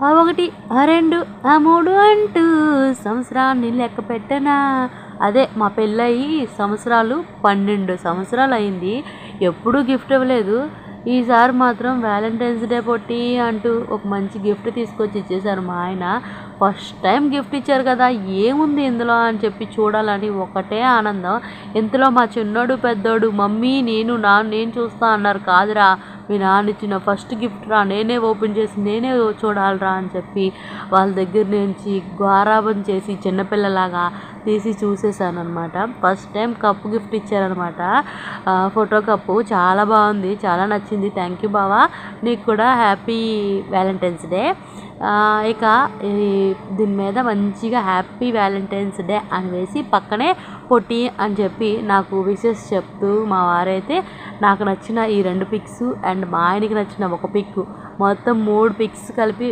ఆ ఒకటి ఆ రెండు ఆ మూడు అంటూ సంవత్సరాన్ని లెక్క పెట్టనా. అదే మా పెళ్ళయి సంవత్సరాలు 12 సంవత్సరాలు అయింది. ఎప్పుడూ గిఫ్ట్ ఇవ్వలేదు. ఈసారి మాత్రం వ్యాలంటైన్స్ డే పొట్టి అంటూ ఒక మంచి గిఫ్ట్ తీసుకొచ్చి ఇచ్చేశారు మా ఆయన. ఫస్ట్ టైం గిఫ్ట్ ఇచ్చారు కదా, ఏముంది ఇందులో అని చెప్పి చూడాలని ఒకటే ఆనందం. ఇంతలో మా చిన్నోడు పెద్దోడు మమ్మీ నేను చూస్తా అన్నారు. కాదురా, మీ నాన్న ఇచ్చిన ఫస్ట్ గిఫ్ట్ రా, నేనే ఓపెన్ చేసి నేనే చూడాలిరా అని చెప్పి వాళ్ళ దగ్గర నుంచి గారాబం చేసి చిన్నపిల్లలాగా తీసి చూసేసాను అనమాట. ఫస్ట్ టైం కప్పు గిఫ్ట్ ఇచ్చారనమాట. ఫోటో కప్పు చాలా బాగుంది, చాలా నచ్చింది. థ్యాంక్ యూ బావా, నీకు కూడా హ్యాపీ వ్యాలంటైన్స్ డే. ఇక దీని మీద మంచిగా హ్యాపీ వ్యాలంటైన్స్ డే అని వేసి పక్కనే పొట్టి అని చెప్పి నాకు విషెస్ చెప్తూ మా వారైతే నాకు నచ్చిన ఈ 2 పిక్స్ అండ్ మా ఆయనకి నచ్చిన ఒక పిక్, మొత్తం 3 పిక్స్ కలిపి